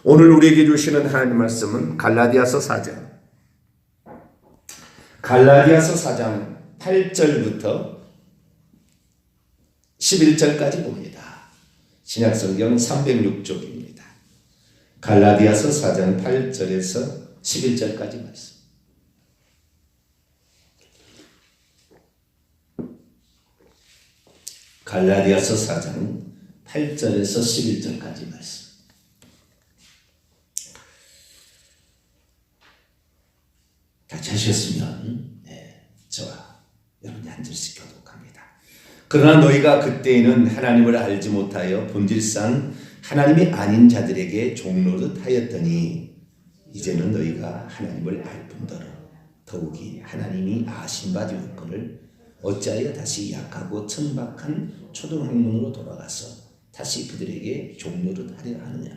오늘 우리에게 주시는 하나님 말씀은 갈라디아서 4장 8절부터 11절까지 봅니다. 신약성경 306쪽입니다. 갈라디아서 4장 8절에서 11절까지 말씀. 갈라디아서 4장 8절에서 11절까지 말씀. 다 찾으셨으면 저와 여러분이 한 절씩 교독합니다. 그러나 너희가 그때에는 하나님을 알지 못하여 본질상 하나님이 아닌 자들에게 종노릇 하였더니 이제는 너희가 하나님을 알 뿐더러 더욱이 하나님이 아신 바 되었거늘 어찌하여 다시 약하고 천박한 초등학문으로 돌아가서 다시 그들에게 종노릇 하려 하느냐.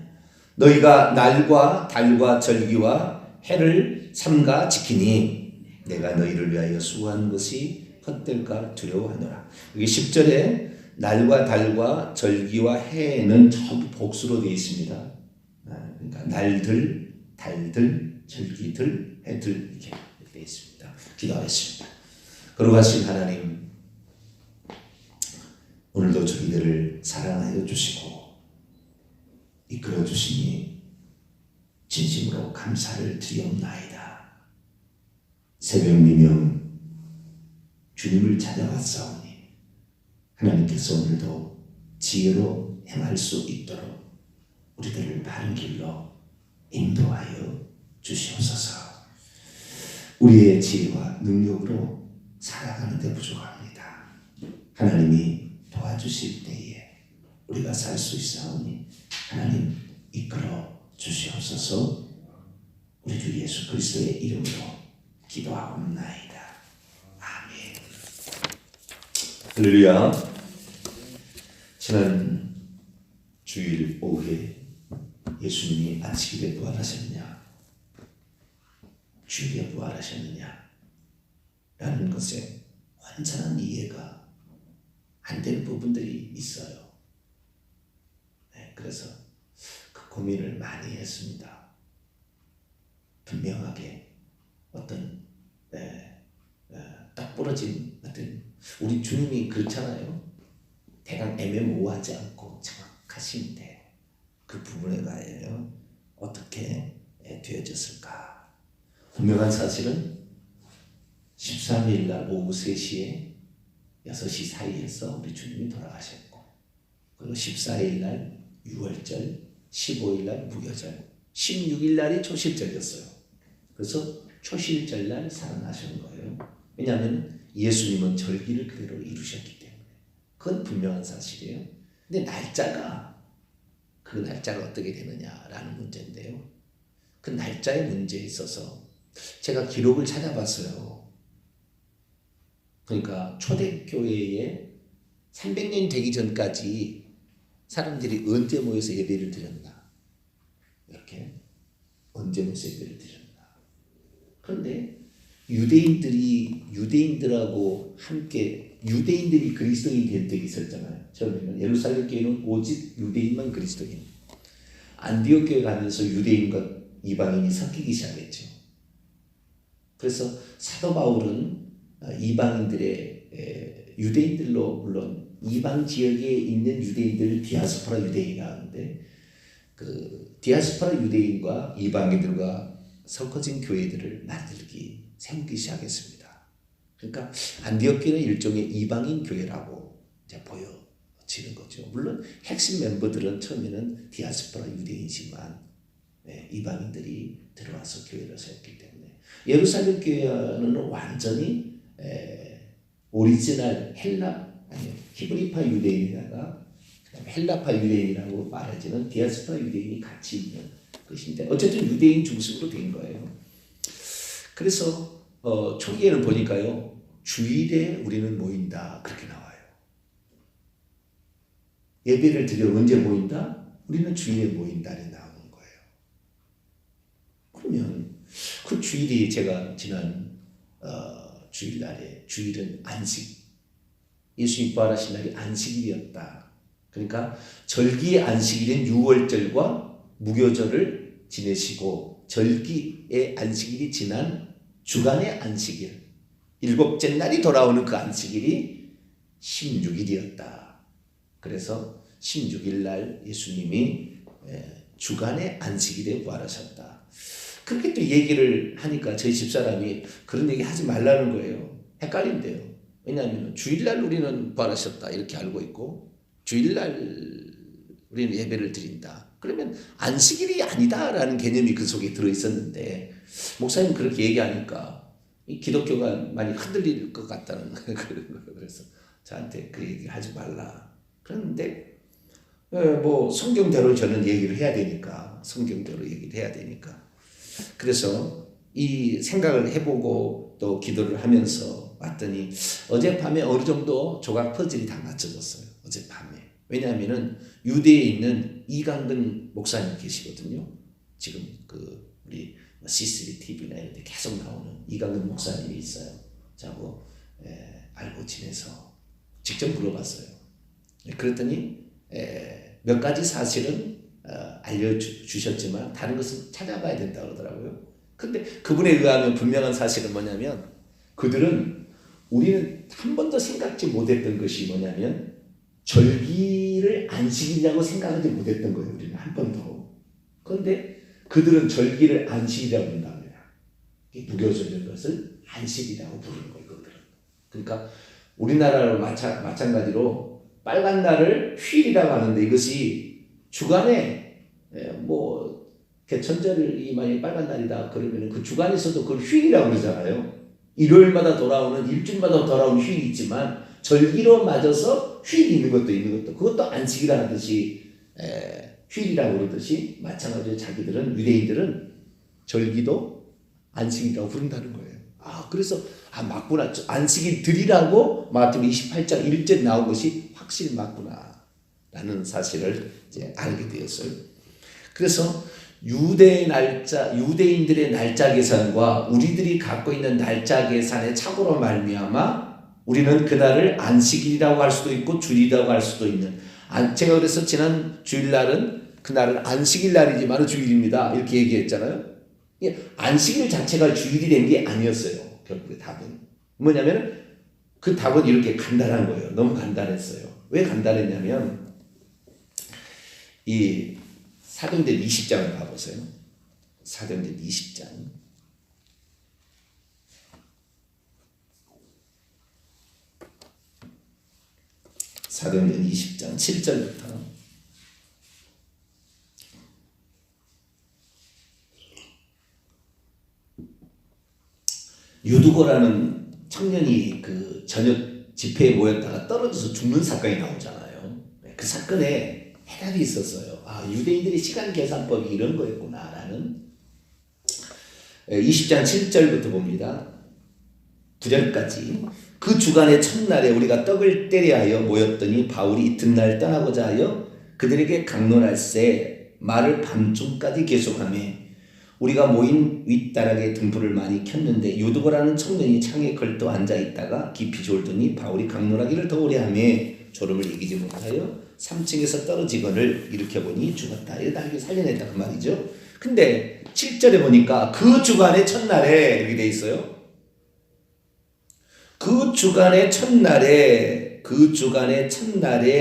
너희가 날과 달과 절기와 해를 삼가 지키니 내가 너희를 위하여 수고한 것이 헛될까 두려워하노라. 여기 10절에 날과 달과 절기와 해는 전부 복수로 되어 있습니다. 그러니까 날들, 달들, 절기들, 해들 이렇게 되어 있습니다. 기도하겠습니다. 거룩하신 하나님, 오늘도 저희들을 사랑하여 주시고 이끌어 주시니 진심으로 감사를 드리옵나이다. 새벽 미명 주님을 찾아왔사오니 하나님께서 오늘도 지혜로 행할 수 있도록 우리들을 바른 길로 인도하여 주시옵소서. 우리의 지혜와 능력으로 살아가는 데 부족합니다. 하나님이 도와주실 때에 우리가 살 수 있사오니 하나님 이끌어 주시옵소서. 우리 주 예수 그리스도의 이름으로 기도하옵나이다. 아멘. 할렐루야. 지난 주일 오후에 예수님이 안식일에 부활하셨느냐, 주일에 부활하셨느냐 라는 것에 완전한 이해가 안 되는 부분들이 있어요. 그래서 그 고민을 많이 했습니다. 분명하게 어떤 딱 부러진 어떤 우리 주님이 그렇잖아요. 대강 애매모호하지 않고 정확하신데 그 부분에 대하여 어떻게 되어졌을까? 분명한 사실은 13일 날 오후 3시에 6시 사이에서 우리 주님이 돌아가셨고, 그리고 14일 날 6월절, 15일 날 무교절, 16일 날이 초실절이었어요. 그래서 초실절 날 살아나신 거예요. 왜냐하면 예수님은 절기를 그대로 이루셨기 때문에. 그건 분명한 사실이에요. 근데 그 날짜가 어떻게 되느냐라는 문제인데요. 그 날짜의 문제에 있어서 제가 기록을 찾아봤어요. 그러니까 초대교회에 300년이 되기 전까지 사람들이 언제 모여서 예배를 드렸나, 이렇게 언제 모여서 예배를 드렸나. 그런데 유대인들하고 함께 유대인들이 그리스도인이 된 적이 있었잖아요. 처음에는 예루살렘 교회는 오직 유대인만 그리스도인, 안디옥 교회 가면서 유대인과 이방인이 섞이기 시작했죠. 그래서 사도 바울은 이방인들의 유대인들로, 물론 이방 지역에 있는 유대인들을 디아스포라 유대인이라고 하는데, 그 디아스포라 유대인과 이방인들과 섞어진 교회들을 세우기 시작했습니다. 그러니까 안디옥 교회는 일종의 이방인 교회라고 이제 보여지는 거죠. 물론 핵심 멤버들은 처음에는 디아스포라 유대인이지만 이방인들이 들어와서 교회를 세웠기 때문에 예루살렘 교회는 완전히 오리지널 히브리파 유대인에다가 헬라파 유대인이라고 말하지는 디아스포라 유대인이 같이 있는 것인데, 어쨌든 유대인 중심으로 된 거예요. 그래서 초기에는 보니까요, 주일에 우리는 모인다 그렇게 나와요. 예배를 드려 언제 모인다? 우리는 주일에 모인다에 나오는 거예요. 그러면 그 주일이, 제가 지난 주일날에, 주일은 안식, 예수님 부활하신 날이 안식일이었다. 그러니까 절기의 안식일인 6월절과 무교절을 지내시고 절기의 안식일이 지난 주간의 안식일, 일곱째 날이 돌아오는 그 안식일이 16일이었다. 그래서 16일 날 예수님이 주간의 안식일에 부활하셨다. 그렇게 또 얘기를 하니까 저희 집사람이 그런 얘기 하지 말라는 거예요. 헷갈린대요. 왜냐하면 주일날 우리는 부활하셨다 이렇게 알고 있고 주일날 우리는 예배를 드린다. 그러면 안식일이 아니다라는 개념이 그 속에 들어있었는데 목사님 그렇게 얘기하니까 이 기독교가 많이 흔들릴 것 같다는 그래서 저한테 그 얘기를 하지 말라. 그런데 뭐 성경대로 저는 얘기를 해야 되니까 성경대로 얘기를 해야 되니까 그래서 이 생각을 해보고 또 기도를 하면서 왔더니 어젯밤에 어느 정도 조각 퍼즐이 다 맞춰졌어요. 어젯밤에. 왜냐하면은 유대에 있는 이강근 목사님 계시거든요. 지금 그 우리 C3 TV나 이런 데 계속 나오는 이강근 목사님이 있어요. 저하고 알고 지내서 직접 물어봤어요. 그랬더니 몇 가지 사실은 알려주셨지만 다른 것은 찾아봐야 된다 그러더라고요. 근데 그분에 의하면 분명한 사실은 뭐냐면 그들은 우리는 한 번도 생각지 못했던 것이 뭐냐면 절기를 안식이라고 생각하지 못했던 거예요. 우리는 한 번도. 그런데 그들은 절기를 안식이라고 부른답니다. 무교절인 것을 안식이라고 부르는 거예요. 그들은. 그러니까 우리나라로 마찬가지로 빨간 날을 휴일이라고 하는데 이것이 주간에 뭐 개천절이 만약 빨간 날이다 그러면 그 주간에서도 그걸 휴일이라고 그러잖아요. 일요일마다 돌아오는 일주일마다 돌아오는 휴일이 있지만 절기로 맞아서 휴일이 있는 것도 그것도 안식이라 하듯이 휴일이라고 그러듯이 마찬가지로 자기들은 유대인들은 절기도 안식이라고 부른다는 거예요. 그래서 맞구나. 안식일 드리라고 마태복음 28장 1절 나온 것이 확실히 맞구나 라는 사실을 이제 알게 되었어요. 그래서 유대인들의 날짜 계산과 우리들이 갖고 있는 날짜 계산의 착오로 말미암아 우리는 그날을 안식일이라고 할 수도 있고 주일이라고 할 수도 있는 제가 그래서 지난 주일날은 그날은 안식일 날이지만 주일입니다 이렇게 얘기했잖아요. 안식일 자체가 주일이 된 게 아니었어요. 결국의 답은 뭐냐면 그 답은 이렇게 간단한 거예요. 너무 간단했어요. 왜 간단했냐면 이 사도행전 20장을 봐보세요. 사도행전 20장 사도행전 20장 7절부터 유두고라는 청년이 그 저녁 집회에 모였다가 떨어져서 죽는 사건이 나오잖아요. 그 사건에 해답이 있었어요. 유대인들의 시간 계산법이 이런 거였구나라는 20장 7절부터 봅니다. 9절까지 그 주간의 첫날에 우리가 떡을 때려 모였더니 바울이 이튿날 떠나고자 하여 그들에게 강론할세 말을 밤중까지 계속하며 우리가 모인 윗다락에 등불을 많이 켰는데 유두고라는 청년이 창에 걸터 앉아있다가 깊이 졸더니 바울이 강론하기를 더 오래 하며 졸음을 이기지 못하여 3층에서 떨어지거늘 일으켜보니 죽었다. 이거 다 살려냈다 그 말이죠. 근데 7절에 보니까 그 주간의 첫날에 이렇게 돼 있어요. 그 주간의 첫날에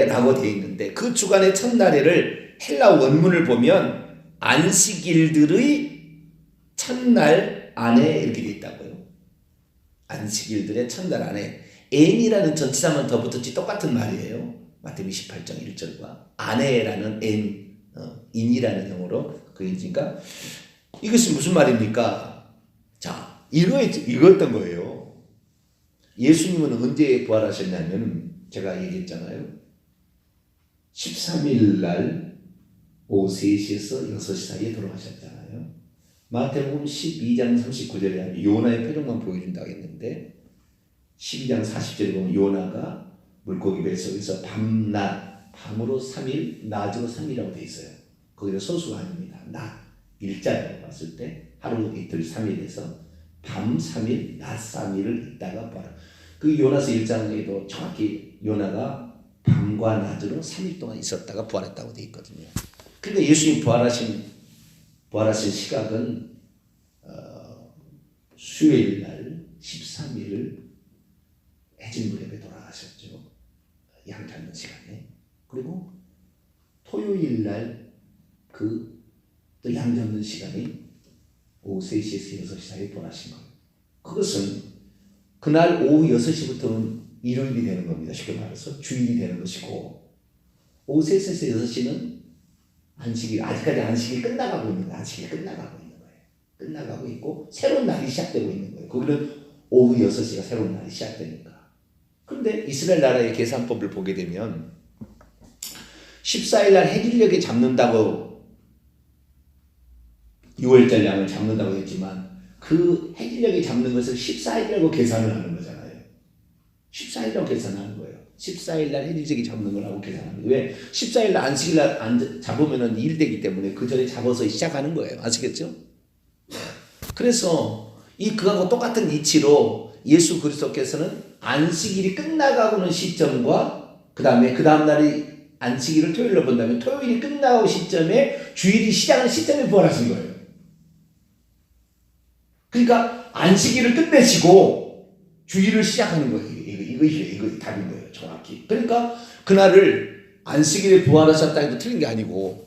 라고 돼 있는데 그 주간의 첫날에를 헬라 원문을 보면 안식일들의 첫날 안에 이렇게 돼 있다고요. 안식일들의 첫날 안에 n이라는 전치사만 더 붙었지 똑같은 말이에요. 마태복음 28장 1절과 안에라는 n 인이라는 형으로 그러니까 이것이 무슨 말입니까? 자, 이거였던 거예요. 예수님은 언제 부활하셨냐면 제가 얘기했잖아요. 13일 날 오후 3시에서 6시 사이에 돌아가셨잖아요. 마태복음 12장 39절에 요나의 표정만 보여준다고 했는데 12장 40절에 보면 요나가 물고기 뱃속에서 밤으로 3일, 낮으로 3일이라고 되어 있어요. 거기서 소수가 아닙니다. 낮, 일자로 봤을 때 하루, 이틀, 3일에서 밤 3일, 낮 3일을 있다가 부활. 그 요나서 1장에도 정확히 요나가 밤과 낮으로 3일 동안 있었다가 부활했다고 되어 있거든요. 근데 예수님 부활하신 시각은 수요일 날 13일 해질 무렵에 돌아가셨죠. 양 잡는 시간에. 그리고 토요일 날 그 또 양 잡는 시간에 오후 3시에서 6시 사이에 부활하신 거예요. 그것은 그날 오후 6시부터는 일요일이 되는 겁니다. 쉽게 말해서 주일이 되는 것이고, 오후 3시에서 6시는 안식일, 아직까지 안식일이 끝나가고 있는 거예요. 안식일이 끝나가고 있는 거예요. 끝나가고 있고 새로운 날이 시작되고 있는 거예요. 거기는 오후 6시가 새로운 날이 시작되니까. 그런데 이스라엘 나라의 계산법을 보게 되면 14일 날 해질녘에 잡는다고 6월절 양을 잡는다고 했지만 그 해질녘에 잡는 것을 14일이라고 계산을 하는 거잖아요. 14일이라고 계산하는 거예요. 14일 날 해질녘에 잡는 거라고 계산하는 거예요. 왜? 14일 날 안식일 날 잡으면 일되기 때문에 그 전에 잡아서 시작하는 거예요. 아시겠죠? 그래서 그하고 똑같은 이치로 예수 그리스도께서는 안식일이 끝나가고는 시점과 그 다음 날이 안식일을 토요일로 본다면 토요일이 끝나고 시점에 주일이 시작하는 시점에 부활하신 거예요. 그러니까 안식일을 끝내시고 주일을 시작하는 거예요. 이거 답인 거예요. 정확히. 그러니까 그날을 안식일에 부활하셨다 해도 틀린 게 아니고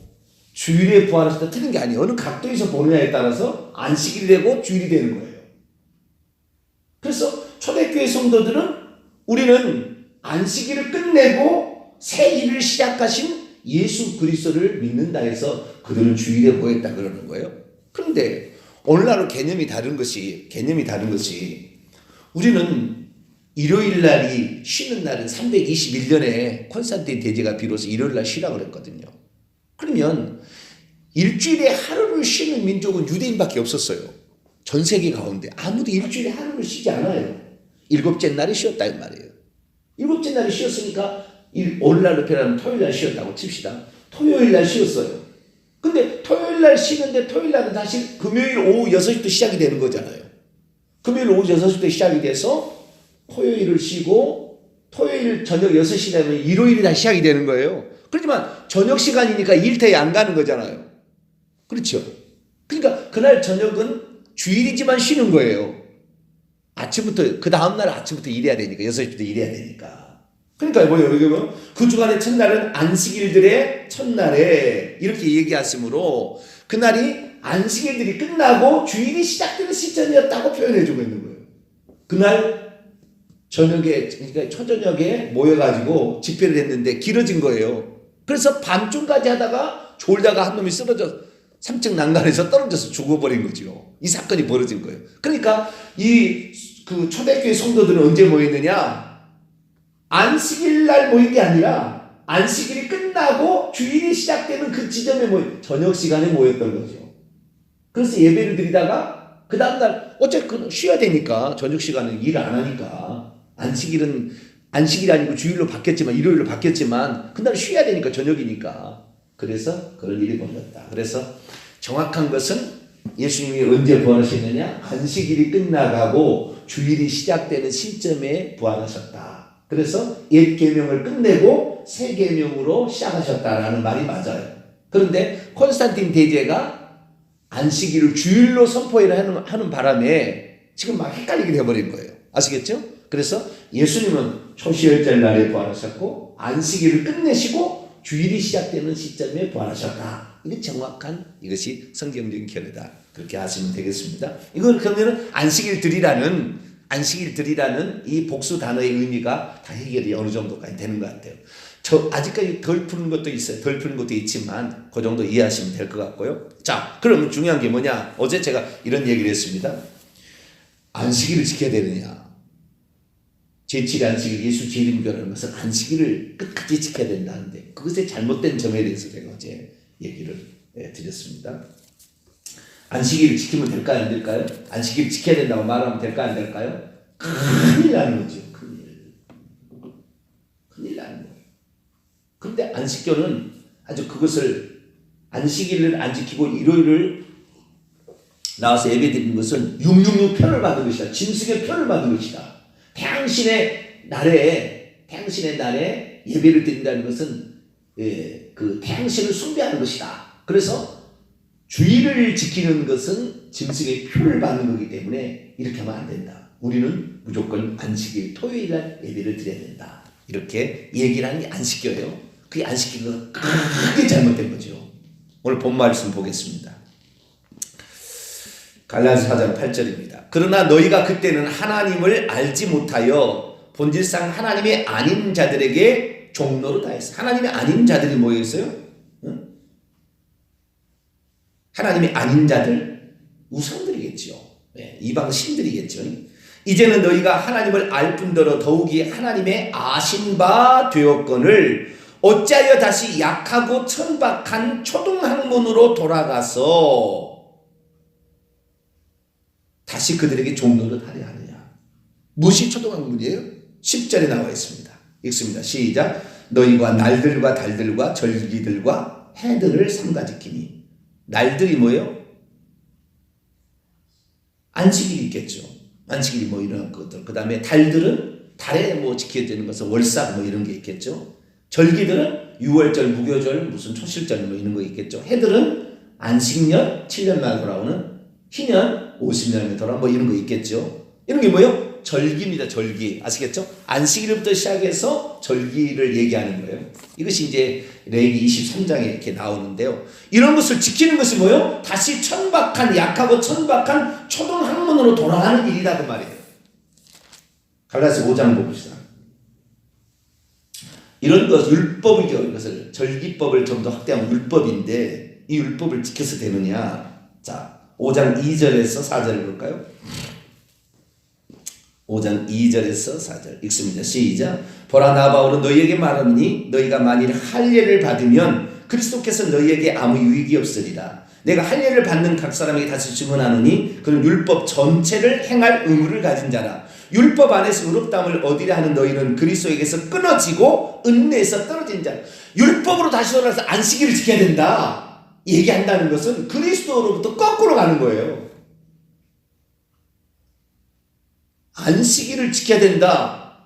주일에 부활하셨다 틀린 게 아니에요. 어느 각도에서 보느냐에 따라서 안식일이 되고 주일이 되는 거예요. 그래서 초대교회 성도들은 우리는 안식일을 끝내고 새 일을 시작하신 예수 그리스도를 믿는다 해서 그들은 주일에 모였다 그러는 거예요. 그런데 오늘날은 개념이 다른 것이 우리는 일요일 날이 쉬는 날은 321년에 콘스탄틴 대제가 비로소 일요일 날 쉬라고 그랬거든요. 그러면 일주일에 하루를 쉬는 민족은 유대인밖에 없었어요. 전 세계 가운데 아무도 일주일에 하루를 쉬지 않아요. 일곱째 날이 쉬었다 이 말이에요. 일곱째 날이 쉬었으니까 오늘날로 표현하면 토요일 날 쉬었다고 칩시다. 토요일 날 쉬었어요. 근데 토요일 날 쉬는데 토요일 날은 다시 금요일 오후 6시부터 시작이 되는 거잖아요. 금요일 오후 6시부터 시작이 돼서 토요일을 쉬고 토요일 저녁 6시 되면 일요일이 다시 시작이 되는 거예요. 그렇지만 저녁 시간이니까 일터에 안 가는 거잖아요. 그렇죠? 그러니까 그날 저녁은 주일이지만 쉬는 거예요. 아침부터 그 다음날 아침부터 일해야 되니까 6시부터 일해야 되니까. 그러니까 뭐예요? 그 주간의 첫날은 안식일들의 첫날에 이렇게 얘기하시므로 그날이 안식일들이 끝나고 주일이 시작되는 시점이었다고 표현해주고 있는 거예요. 그날 저녁에 그러니까 초저녁에 모여가지고 집회를 했는데 길어진 거예요. 그래서 밤중까지 하다가 졸다가 한 놈이 쓰러져 3층 난간에서 떨어져서 죽어버린 거죠. 이 사건이 벌어진 거예요. 그러니까 그 초대교회 성도들은 언제 모였느냐? 안식일 날 모인 게 아니라 안식일이 끝나고 주일이 시작되는 그 지점에 저녁 시간에 모였던 거죠. 그래서 예배를 드리다가 그 다음날 어쨌든 쉬어야 되니까 저녁 시간은 일 안 하니까 안식일이 아니고 주일로 바뀌었지만 일요일로 바뀌었지만 그날 쉬어야 되니까 저녁이니까 그래서 그런 일이 벌어졌다. 그래서 정확한 것은 예수님이 언제 부활하셨느냐? 안식일이 끝나가고 주일이 시작되는 시점에 부활하셨다. 그래서 옛 계명을 끝내고 새 계명으로 시작하셨다라는 말이 맞아요. 그런데 콘스탄틴 대제가 안식일을 주일로 선포를 하는 바람에 지금 막 헷갈리게 돼버린 거예요. 아시겠죠? 그래서 예수님은 초시열절 날에 부활하셨고 안식일을 끝내시고 주일이 시작되는 시점에 부활하셨다. 이게 정확한 이것이 성경적인 견해다. 그렇게 하시면 되겠습니다. 이걸 그러면 안식일들이라는 이 복수 단어의 의미가 다 해결이 어느 정도까지 되는 것 같아요. 아직까지 덜 푸는 것도 있어요. 덜 푸는 것도 있지만 그 정도 이해하시면 될 것 같고요. 자, 그러면 중요한 게 뭐냐? 어제 제가 이런 얘기를 했습니다. 안식일을 지켜야 되느냐? 제7의 안식일, 예수 재림교라는 것은 안식일을 끝까지 지켜야 된다는데 그것의 잘못된 점에 대해서 제가 어제 얘기를 드렸습니다. 안식일을 지키면 될까요? 안 될까요? 안식일을 지켜야 된다고 말하면 될까요? 안 될까요? 큰일 나는 거죠. 큰일 나는 거예요. 그런데 안식교는 아주 그것을 안식일을 안 지키고 일요일을 나와서 예배 드리는 것은 666 표를 받은 것이다. 짐승의 표를 받은 것이다. 태양신의 날에 예배를 드린다는 것은 그 태양신을 숭배하는 것이다. 그래서 주일을 지키는 것은 짐승의 표를 받는 거기 때문에 이렇게 하면 안 된다. 우리는 무조건 안식일 토요일 날 예배를 드려야 된다. 이렇게 얘기를 하는 게 안 시켜요. 그게 안 시키는 건 크게 잘못된 거죠. 오늘 본 말씀 보겠습니다. 갈라디아서 4장 8절입니다. 그러나 너희가 그때는 하나님을 알지 못하여 본질상 하나님이 아닌 자들에게 종로로 다했어. 하나님이 아닌 자들이 뭐였어요? 응? 하나님이 아닌 자들, 우상들이겠죠. 네, 이방 신들이겠죠. 이제는 너희가 하나님을 알 뿐더러 더욱이 하나님의 아신 바 되었거늘 어찌하여 다시 약하고 천박한 초등학문으로 돌아가서 다시 그들에게 종로를 하려 하느냐. 무엇이 초등학문이에요? 10절에 나와 있습니다. 읽습니다. 시작. 너희가 날들과 달들과 절기들과 해들을 삼가지키니. 날들이 뭐예요? 안식일이 있겠죠. 안식일이 뭐 이런 것들. 그 다음에 달들은 달에 뭐 지켜야 되는 것은 월삭 뭐 이런 게 있겠죠. 절기들은 유월절, 무교절, 무슨 초실절 뭐 이런 거 있겠죠. 해들은 안식년 7년 만에 돌아오는 희년 50년에 돌아 뭐 이런 거 있겠죠. 이런 게 뭐예요? 절기입니다. 절기. 아시겠죠? 안식일부터 시작해서 절기를 얘기하는 거예요. 이것이 이제 레위기 23장에 이렇게 나오는데요. 이런 것을 지키는 것이 뭐예요? 다시 천박한 약하고 천박한 초등학문으로 돌아가는 일이다 그 말이에요. 갈라디아서 5장 봅시다. 이런 것 율법이죠. 이것을 절기법을 좀 더 확대하면 율법인데 이 율법을 지켜서 되느냐? 자, 5장 2절에서 4절을 볼까요? 5장 2절에서 4절 읽습니다. 시작. 보라 나 바울은 너희에게 말하니 너희가 만일 할례를 받으면 그리스도께서 너희에게 아무 유익이 없으리라. 내가 할례를 받는 각 사람에게 다시 증언하노니 그는 율법 전체를 행할 의무를 가진 자라. 율법 안에서 의롭다함을 얻으려 하는 너희는 그리스도에게서 끊어지고 은혜에서 떨어진 자. 율법으로 다시 돌아와서 안식일을 지켜야 된다. 얘기한다는 것은 그리스도로부터 거꾸로 가는 거예요. 안식일을 지켜야 된다.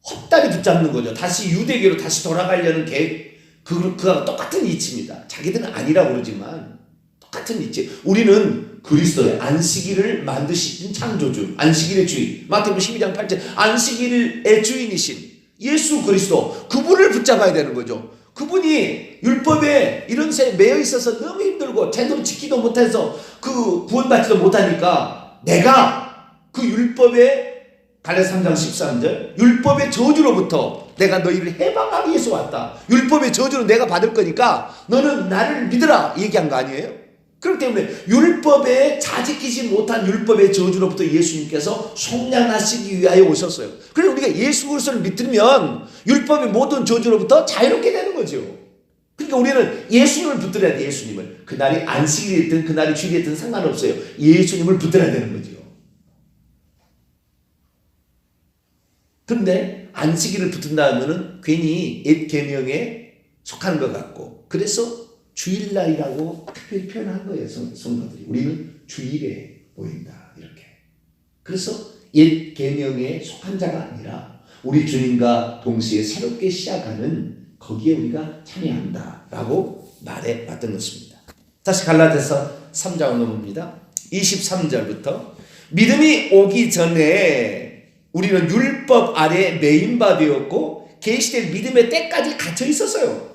헛다리 붙잡는 거죠. 다시 유대교로 다시 돌아가려는 계획, 그와 똑같은 이치입니다. 자기들은 아니라고 그러지만 똑같은 이치. 우리는 그리스도의 안식일을 만드신 창조주, 안식일의 주인, 마태복음 12장 8절 안식일의 주인이신 예수 그리스도, 그분을 붙잡아야 되는 거죠. 그분이 율법에 이런 새 매여 있어서 너무 힘들고 제대로 지키도 못해서 그 구원받지도 못하니까 내가 그 율법의 갈라디아서 3장 13절 율법의 저주로부터 내가 너희를 해방하기 위해서 왔다. 율법의 저주는 내가 받을 거니까 너는 나를 믿으라 얘기한 거 아니에요? 그렇기 때문에 율법에 자지키지 못한 율법의 저주로부터 예수님께서 속량하시기 위하여 오셨어요. 그래서 우리가 예수 그리스도를 믿으면 율법의 모든 저주로부터 자유롭게 되는 거죠. 그러니까 우리는 예수님을 붙들어야 돼. 예수님을. 그날이 안식일이든 그날이 주일이든 상관없어요. 예수님을 붙들어야 되는 거죠. 그런데 안식일을 붙든다 하면은 괜히 옛 계명에 속하는 것 같고 그래서 주일날이라고 특별히 표현한 거예요. 성도들이. 우리는 주일에 보인다. 이렇게. 그래서 옛 계명에 속한 자가 아니라 우리 주님과 동시에 새롭게 시작하는 거기에 우리가 참여한다. 라고 말해봤던 것입니다. 다시 갈라디아서 3장을 넘깁니다. 23절부터 믿음이 오기 전에 우리는 율법 아래 매인바 되었고 계시될 믿음의 때까지 갇혀 있었어요.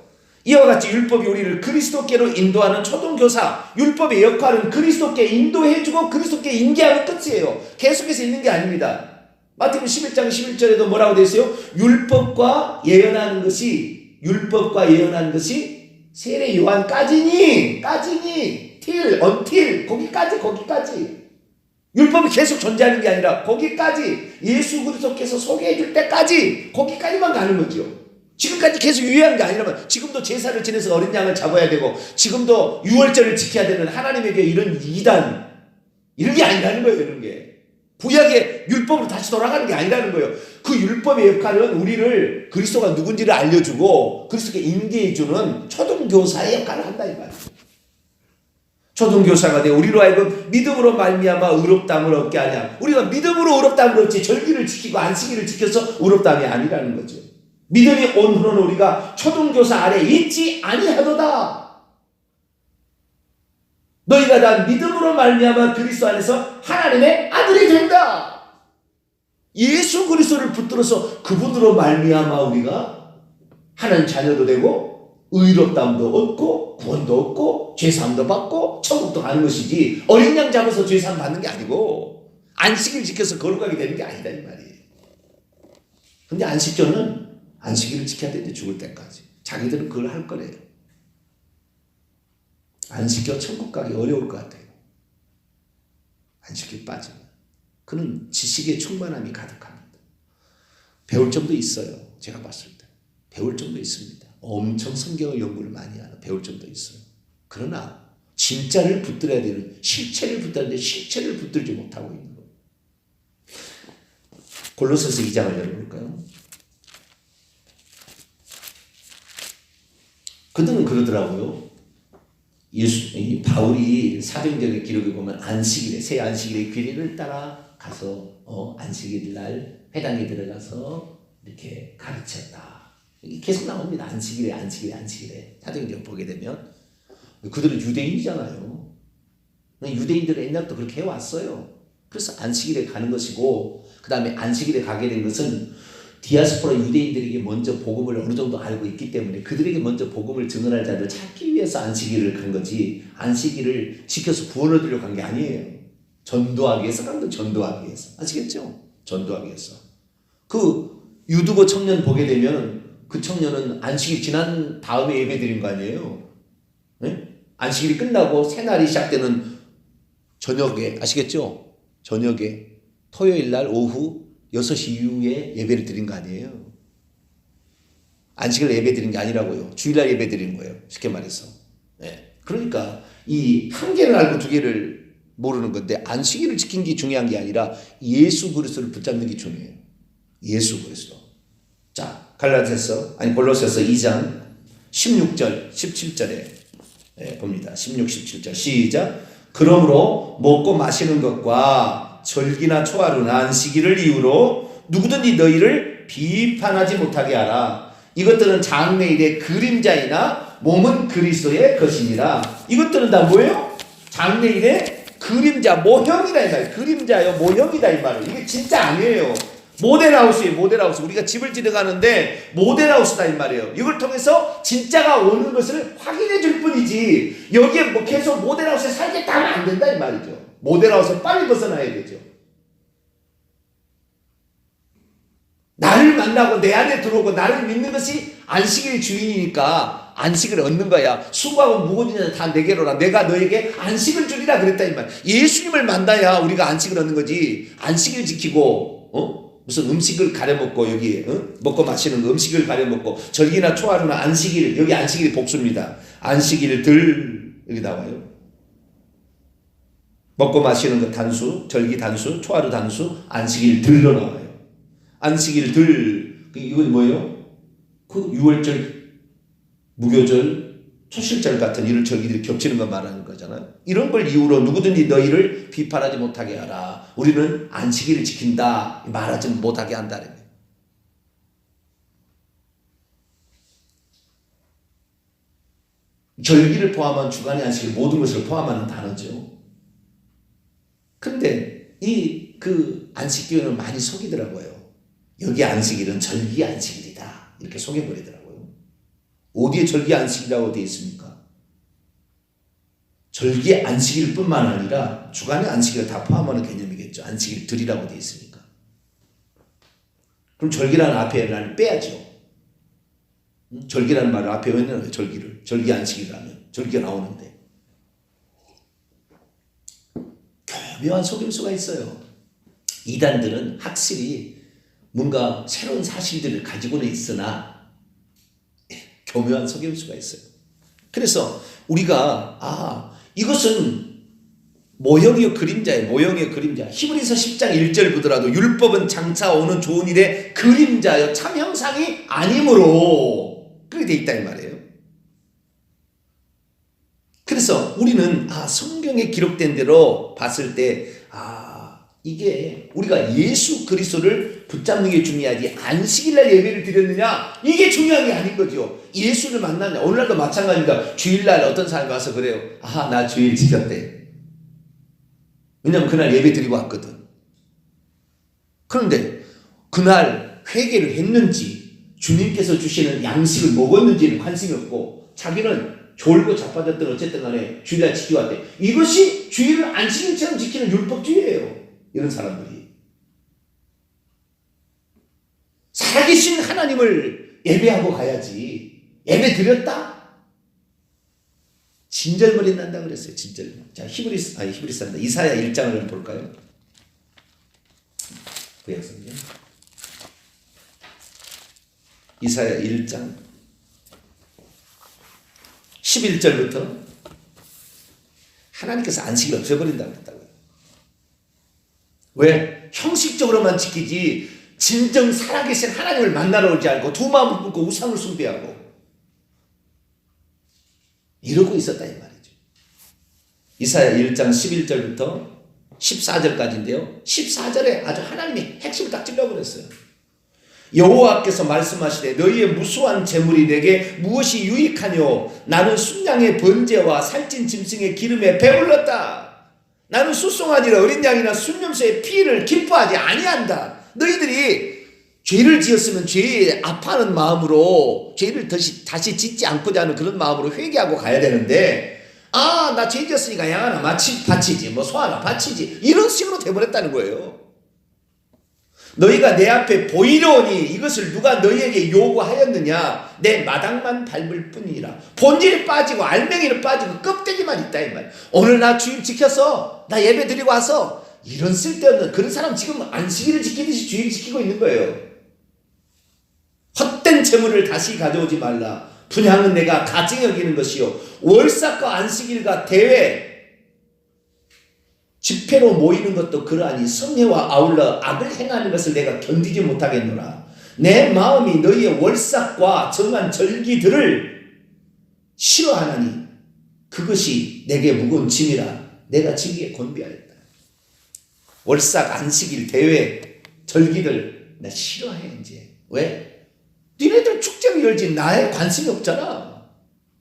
이와 같이 율법이 우리를 그리스도께로 인도하는 초등교사, 율법의 역할은 그리스도께 인도해주고 그리스도께 인계하는 끝이에요. 계속해서 있는 게 아닙니다. 마태복음 11장 11절에도 뭐라고 되어 있어요? 율법과 예언하는 것이 세례 요한까지니 until 거기까지 율법이 계속 존재하는 게 아니라 거기까지 예수 그리스도께서 소개해 줄 때까지 거기까지만 가는 거죠. 지금까지 계속 유예한 게 아니라면 지금도 제사를 지내서 어린 양을 잡아야 되고 지금도 유월절을 지켜야 되는 하나님에게 이런 이단 이런 게 아니라는 거예요. 이런 게 구약의 율법으로 다시 돌아가는 게 아니라는 거예요. 그 율법의 역할은 우리를 그리스도가 누군지를 알려주고 그리스도께 인계해주는 초등교사의 역할을 한다 이 말이에요. 초등교사가 되어 우리로 하여금 믿음으로 말미암아 의롭다함을 얻게 하냐. 우리가 믿음으로 의롭다함을 얻지 절기를 지키고 안식일을 지켜서 의롭다함이 아니라는 거죠. 믿음이 온 후로는 우리가 초등교사 아래 있지 아니하도다. 너희가 다 믿음으로 말미암아 그리스도 안에서 하나님의 아들이 된다. 예수 그리스도를 붙들어서 그분으로 말미암아 우리가 하나님 자녀도 되고 의롭다함도 얻고 구원도 얻고 죄사함도 받고 천국도 가는 것이지, 어린 양 잡아서 죄사함 받는 게 아니고 안식일 지켜서 거룩하게 되는 게 아니다 이 말이에요. 근데 안식교는 안식일을 지켜야 되는데, 죽을 때까지 자기들은 그걸 할 거래요. 안식교 천국 가기 어려울 것 같아요. 안식일 빠지면. 그는 지식의 충만함이 가득합니다. 배울 점도 있어요. 제가 봤을 때 배울 점도 있습니다. 엄청 성경을 연구를 많이 하는, 배울 점도 있어요. 그러나 진짜를 붙들어야 되는, 실체를 붙들어야 되는데 실체를 붙들지 못하고 있는 거예요. 골로새서 2장을 열어볼까요? 그들은 그러더라고요. 이 바울이 사도행전의 기록에 보면 안식일에, 새 안식일의 규례를 따라 가서 안식일 날 회당에 들어가서 이렇게 가르쳤다. 계속 나옵니다. 안식일에. 사도행전 보게 되면 그들은 유대인이잖아요. 유대인들은 옛날부터 그렇게 해왔어요. 그래서 안식일에 가는 것이고, 그 다음에 안식일에 가게 된 것은 디아스포라 유대인들에게 먼저 복음을 어느 정도 알고 있기 때문에 그들에게 먼저 복음을 증언할 자를 찾기 위해서 안식일을 간 거지, 안식일을 지켜서 구원 얻으려고 간 게 아니에요. 전도하기 위해서 간 거, 전도하기 위해서. 아시겠죠? 전도하기 위해서. 그 유두고 청년 보게 되면 그 청년은 안식일 지난 다음에 예배 드린 거 아니에요? 네? 안식일이 끝나고 새날이 시작되는 저녁에, 아시겠죠? 저녁에 토요일 날 오후 6시 이후에 예배를 드린 거 아니에요? 안식일 예배 드린 게 아니라고요. 주일날 예배 드린 거예요. 쉽게 말해서. 네. 그러니까 이 한 개를 알고 두 개를 모르는 건데, 안식일을 지킨 게 중요한 게 아니라 예수 그리스도를 붙잡는 게 중요해요. 예수 그리스도. 자, 골로새서 2장 16절 17절에 봅니다. 16, 17절 시작. 그러므로 먹고 마시는 것과 절기나 초하루나 안식일을 이유로 누구든지 너희를 비판하지 못하게 하라. 이것들은 장래일의 그림자이나 몸은 그리스도의 것이니라. 이것들은 다 뭐예요? 장래일의 그림자, 모형이다 이 말이에요. 그림자요, 모형이다 이 말이에요. 이게 진짜 아니에요. 모델하우스예요. 모델하우스. 우리가 집을 지어가는데 모델하우스다 이 말이에요. 이걸 통해서 진짜가 오는 것을 확인해 줄 뿐이지, 여기에 뭐 계속 모델하우스에 살겠다 하면 안 된다 이 말이죠. 모델하우스에 빨리 벗어나야 되죠. 나를 만나고 내 안에 들어오고 나를 믿는 것이 안식일의 주인이니까 안식을 얻는 거야. 수고하고 무거운 자는 다 내게로라. 내가 너에게 안식을 주리라 그랬다 이 말. 예수님을 만나야 우리가 안식을 얻는 거지. 안식일 지키고 무슨 음식을 가려먹고, 여기 먹고 마시는 거, 음식을 가려먹고, 절기나 초하루나 안식일, 여기 안식일이 복수입니다. 안식일들 여기 나와요. 먹고 마시는 거 단수, 절기 단수, 초하루 단수, 안식일들로 나와요. 안식일들, 이건 뭐예요? 그 6월절, 무교절, 초실절 같은 이런 절기들이 겹치는 거 말하는 거잖아요. 이런 걸 이유로 누구든지 너희를 비판하지 못하게 하라. 우리는 안식일을 지킨다 말하지 못하게 한다는 거예요. 절기를 포함한 주간의 안식일, 모든 것을 포함하는 단어죠. 근데 그 안식일은 많이 속이더라고요. 여기 안식일은 절기 안식일이다 이렇게 속여버리더라고요. 어디에 절기 안식이라고 되어 있습니까? 절기 안식일 뿐만 아니라 주간의 안식일을 다 포함하는 개념이겠죠. 안식일들이라고 되어 있으니까. 그럼 절기라는 앞에 날 빼야죠. 절기라는 말을 앞에 왜 넣어요? 절기를. 절기 안식일이라면 절기가 나오는데. 교묘한 속임수가 있어요. 이단들은 확실히 뭔가 새로운 사실들을 가지고는 있으나 교묘한 속임수가 있어요. 그래서 우리가 이것은 모형이요 그림자예요. 모형이요 그림자. 히브리서 10장 1절 보더라도 율법은 장차 오는 좋은 일의 그림자요 참 형상이 아니므로 그렇게 돼 있다 이 말이에요. 그래서 우리는 성경에 기록된 대로 봤을 때 이게 우리가 예수 그리스도를 붙잡는 게 중요하지 안식일날 예배를 드렸느냐 이게 중요한 게 아닌 거죠. 예수를 만났냐. 오늘날도 마찬가지입니다. 주일날 어떤 사람이 와서 그래요. 아, 나 주일 지켰대. 왜냐면 그날 예배 드리고 왔거든. 그런데 그날 회개를 했는지 주님께서 주시는 양식을 먹었는지는 관심이 없고 자기는 졸고 자빠졌든 어쨌든 간에 주일날 지켜왔대. 이것이 주일을 안식일처럼 지키는 율법주의예요. 이런 사람들이. 살아계신 하나님을 예배하고 가야지. 예배 드렸다? 진절머리 난다 그랬어요. 진절머리. 자, 히브리서입니다. 이사야 1장을 볼까요? 구약성경. 이사야 1장 11절부터 하나님께서 안식일 없애버린다고 했다고요. 왜? 형식적으로만 지키지 진정 살아계신 하나님을 만나러 오지 않고 두 마음을 품고 우상을 숭배하고 이러고 있었다 이 말이죠. 이사야 1장 11절부터 14절까지인데요. 14절에 아주 하나님이 핵심을 딱 찔러버렸어요. 여호와께서 말씀하시되 너희의 무수한 재물이 내게 무엇이 유익하뇨? 나는 순양의 번제와 살찐 짐승의 기름에 배불렀다. 나는 수송아지나 어린 양이나 순념새의 피를 기뻐하지 아니한다. 너희들이 죄를 지었으면 죄에 아파하는 마음으로 죄를 다시 짓지 않고자 하는 그런 마음으로 회개하고 가야 되는데 아, 나 죄 지었으니까 양 하나 바치지 뭐 소 하나 바치지 이런 식으로 돼버렸다는 거예요. 너희가 내 앞에 보이려 오니 이것을 누가 너희에게 요구하였느냐? 내 마당만 밟을 뿐이라. 본질이 빠지고 알맹이는 빠지고 껍데기만 있다 이 말. 오늘 나 주일 지켰어. 나 예배 드리고 와서. 이런 쓸데없는 그런 사람 지금 안식일을 지키듯이 주일 지키고 있는 거예요. 헛된 재물을 다시 가져오지 말라. 분향은 내가 가증히 여기는 것이요. 월삭과 안식일과 대회 집회로 모이는 것도 그러하니 성회와 아울러 악을 행하는 것을 내가 견디지 못하겠노라. 내 마음이 너희의 월삭과 정한 절기들을 싫어하나니 그것이 내게 무거운 짐이라 내가 지기에 권비하였다. 월삭, 안식일, 대회, 절기들 나 싫어해 이제. 왜? 니네들 축제를 열지 나에 관심이 없잖아.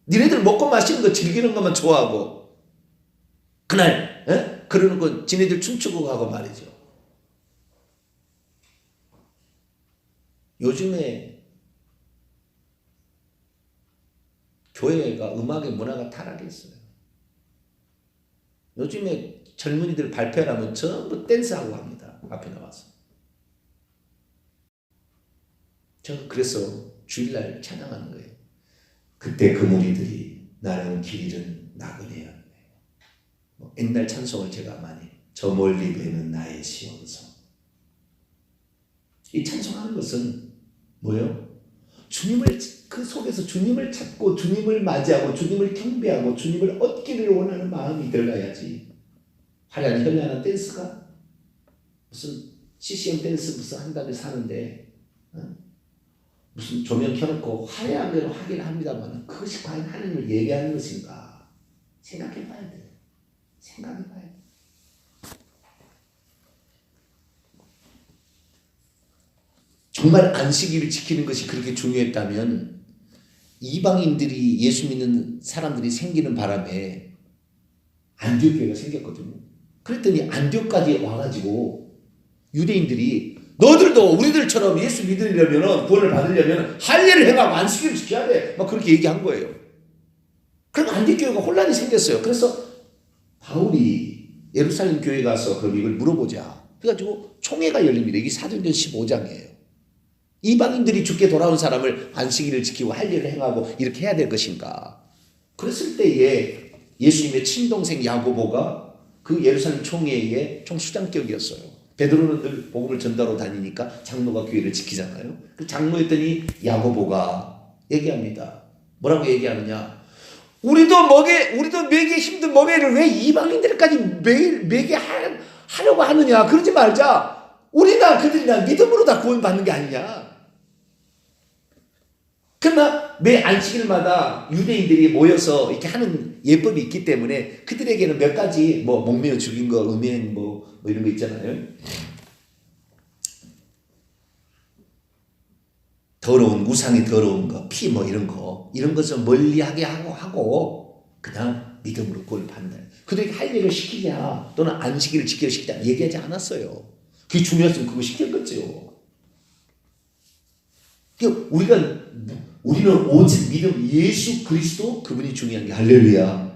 니네들 먹고 마시는 거 즐기는 것만 좋아하고 그날 그러는 건 지네들 춤추고 가고 말이죠. 요즘에 교회가 음악의 문화가 타락했어요. 요즘에 젊은이들 발표하면 전부 댄스하고 합니다. 앞에 나와서. 저는 그래서 주일날 찬양하는 거예요. 그때 그 무리들이 나는 길 잃은 나그네야. 옛날 찬송을 제가 많이 저 멀리 배는 나의 시온성. 이 찬송하는 것은 뭐예요? 주님을 그 속에서 주님을 찾고 주님을 맞이하고 주님을 경배하고 주님을 얻기를 원하는 마음이 들어가야지. 화려한 현란한 댄스가 무슨 CCM 댄스 무슨 한 달에 사는데 무슨 조명 켜놓고 화려한 대로 하긴 합니다만 그것이 과연 하나님을 예배하는 것인가 생각해봐야 돼요. 생각해봐야 돼. 정말 안식일을 지키는 것이 그렇게 중요했다면 이방인들이 예수 믿는 사람들이 생기는 바람에 안디옥 교회가 생겼거든요. 그랬더니 안디옥까지 와가지고 유대인들이 너들도 우리들처럼 예수 믿으려면 구원을 받으려면 할례를 행하고 안식일을 지켜야 돼. 막 그렇게 얘기한 거예요. 그럼 안디옥 교회가 혼란이 생겼어요. 그래서 바울이 예루살렘 교회 가서 그럼 이걸 물어보자. 그래가지고 총회가 열립니다. 이게 사도행전 15장이에요. 이방인들이 죽게 돌아온 사람을 안식일을 지키고 할례를 행하고 이렇게 해야 될 것인가. 그랬을 때에 예수님의 친동생 야고보가 그 예루살렘 총회의 총수장격이었어요. 베드로는 늘 복음을 전달하러 다니니까 장로가 교회를 지키잖아요. 그 장로였더니 야고보가 얘기합니다. 뭐라고 얘기하느냐. 우리도 먹기 힘든 먹이를 왜 이방인들까지 매일 하려고 하느냐. 그러지 말자. 우리나 그들이나 믿음으로 다 구원받는 게 아니냐. 그러나 매 안식일마다 유대인들이 모여서 이렇게 하는 예법이 있기 때문에 그들에게는 몇 가지 뭐 목매어 죽인 거, 음행, 뭐 뭐 이런 거 있잖아요. 더러운 우상이 더러운 거, 피 뭐 이런 것을 멀리하게 하고 그냥 믿음으로 구원을 받는다. 그들에게 할 일을 시키자 또는 안식일을 지키려 시키자 얘기하지 않았어요. 그게 중요했으면 그거 시켰겠죠. 우리는 오직 믿음 예수 그리스도 그분이 중요한 게 할렐루야.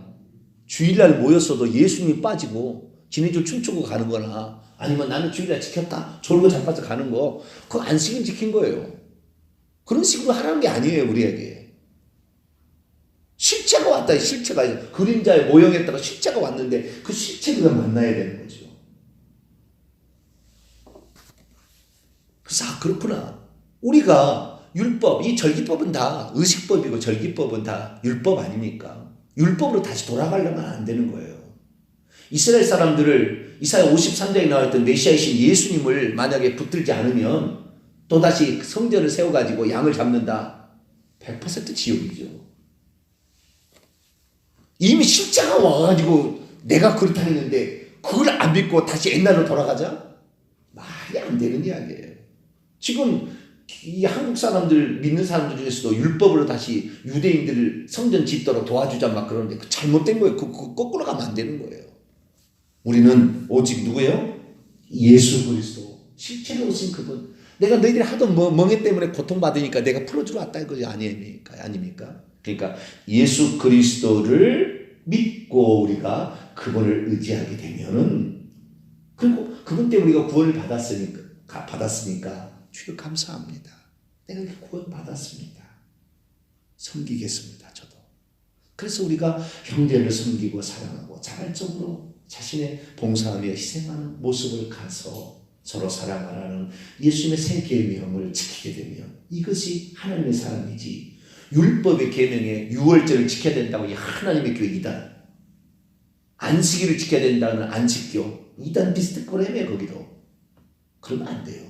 주일날 모였어도 예수님이 빠지고 지네줄 춤추고 가는 거나 아니면 나는 주일날 지켰다 졸고 자빠져 가는 거 그거 안식일 지킨 거예요. 그런 식으로 하라는 게 아니에요. 우리에게 실체가 왔다. 실체가 그림자의 모형에다가 실체가 왔는데 그 실체가 만나야 되는 거죠. 그래서 그렇구나. 우리가 율법, 이 절기법은 다 의식법이고 절기법은 다 율법 아닙니까? 율법으로 다시 돌아가려면 안 되는 거예요. 이스라엘 사람들을 이사야 53장에 나와있던 메시아이신 예수님을 만약에 붙들지 않으면 또다시 성전을 세워가지고 양을 잡는다. 100% 지옥이죠. 이미 십자가 와가지고 내가 그렇다 했는데 그걸 안 믿고 다시 옛날로 돌아가자? 말이 안 되는 이야기예요. 지금 이 한국 사람들 믿는 사람들 중에서도 율법으로 다시 유대인들을 성전 짓도록 도와주자 막 그러는데 그 잘못된 거예요. 그거 거꾸로 가면 안 되는 거예요. 우리는 오직 누구예요? 예수 그리스도 실체로 오신 그분. 내가 너희들이 하도 멍해 때문에 고통받으니까 내가 풀어주러 왔다 이거지 아닙니까? 그러니까 예수 그리스도를 믿고 우리가 그분을 의지하게 되면은 그리고 그분 때문에 우리가 구원을 받았으니까 주여 감사합니다. 내가 이렇게 구원 받았습니다. 섬기겠습니다. 저도. 그래서 우리가 형제를 섬기고 사랑하고 자발적으로 자신의 봉사하며 희생하는 모습을 가서 서로 사랑하라는 예수님의 새 계명을 지키게 되면 이것이 하나님의 사랑이지 율법의 계명에 유월절을 지켜야 된다고 이 하나님의 교회 이단 안식일을 지켜야 된다는 안식교 이단 비슷거래매 거기도 그러면 안 돼요.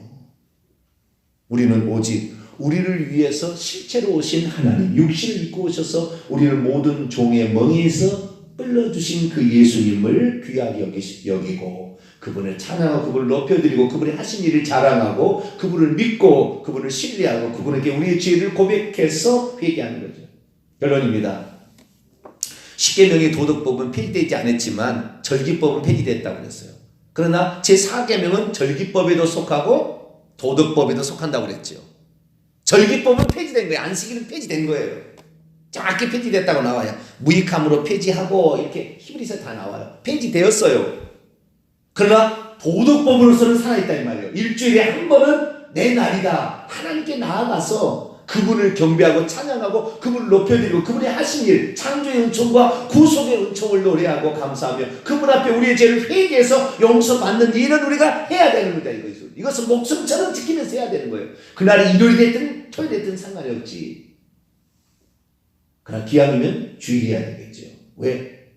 우리는 오직 우리를 위해서 실체로 오신 하나님 육신을 입고 오셔서 우리를 모든 종의 멍에서 끌어주신 그 예수님을 귀하게 여기고 그분을 찬양하고 그분을 높여드리고 그분의 하신 일을 자랑하고 그분을 믿고 그분을 신뢰하고 그분에게 우리의 죄를 고백해서 회개하는 거죠. 결론입니다. 십계명의 도덕법은 폐지되지 않았지만 절기법은 폐지됐다고 그랬어요. 그러나 제4계명은 절기법에도 속하고 도덕법에도 속한다고 그랬죠. 절기법은 폐지된 거예요. 안식일은 폐지된 거예요. 정확히 폐지됐다고 나와요. 무익함으로 폐지하고 이렇게 히브리서 다 나와요. 폐지되었어요. 그러나 도덕법으로서는 살아있다 이 말이에요. 일주일에 한 번은 내 날이다. 하나님께 나아가서 그분을 경배하고 찬양하고 그분을 높여드리고 그분의 하신 일 창조의 은총과 구속의 은총을 노래하고 감사하며 그분 앞에 우리의 죄를 회개해서 용서받는 일은 우리가 해야 되는 거다 이거죠. 이것은 목숨처럼 지키면서 해야 되는 거예요. 그날이 일요일이 됐든 토요일이 됐든 상관이 없지. 그러나 기왕이면 주일이어야 되겠죠. 왜?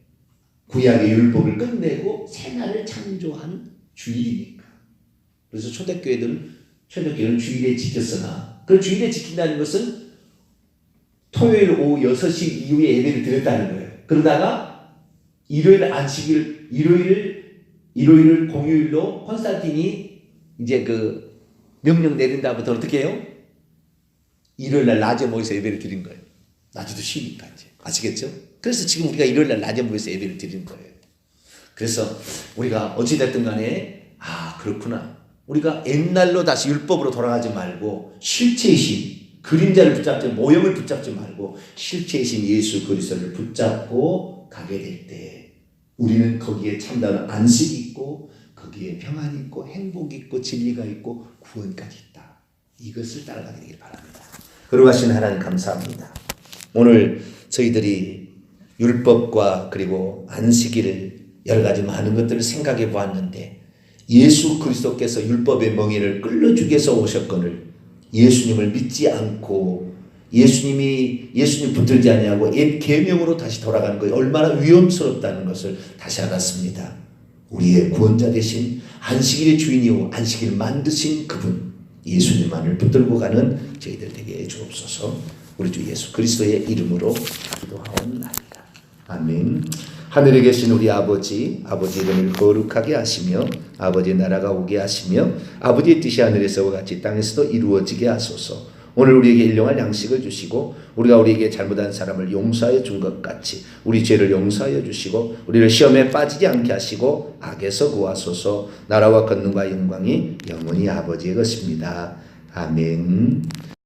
구약의 율법을 끝내고 새날을 창조한 주일이니까. 그래서 초대교회는 주일에 지켰으나 그 주일에 지킨다는 것은 토요일 오후 6시 이후에 예배를 드렸다는 거예요. 그러다가 일요일 안식일, 일요일을 공휴일로 콘스탄틴이 이제 그 명령 내린 다음부터 어떻게 해요? 일요일날 낮에 모여서 예배를 드린 거예요. 낮에도 쉬니까 이제. 아시겠죠? 그래서 지금 우리가 일요일날 낮에 모여서 예배를 드리는 거예요. 그래서 우리가 어찌됐든 간에 그렇구나. 우리가 옛날로 다시 율법으로 돌아가지 말고 실체이신 그림자를 붙잡지 모형을 붙잡지 말고 실체이신 예수 그리스도를 붙잡고 가게 될 때 우리는 거기에 참다운 안식이 있고 거기에 평안이 있고 행복이 있고 진리가 있고 구원까지 있다. 이것을 따라가게 되길 바랍니다. 거룩하신 하나님 감사합니다. 오늘 저희들이 율법과 그리고 안식일을 여러 가지 많은 것들을 생각해 보았는데 예수 그리스도께서 율법의 멍에를 끌어주기 위해서 오셨거늘 예수님을 믿지 않고 예수님 붙들지 아니하고 옛 계명으로 다시 돌아가는 것이 얼마나 위험스럽다는 것을 다시 알았습니다. 우리의 구원자 되신 안식일의 주인이요 안식일을 만드신 그분 예수님만을 붙들고 가는 저희들 되게 주옵소서. 우리 주 예수 그리스도의 이름으로 기도하옵나이다. 아멘. 하늘에 계신 우리 아버지, 아버지 이름을 거룩하게 하시며 아버지의 나라가 오게 하시며 아버지의 뜻이 하늘에서와 같이 땅에서도 이루어지게 하소서. 오늘 우리에게 일용할 양식을 주시고 우리가 우리에게 잘못한 사람을 용서하여 준 것 같이 우리 죄를 용서하여 주시고 우리를 시험에 빠지지 않게 하시고 악에서 구하소서. 나라와 권능과 영광이 영원히 아버지의 것입니다. 아멘.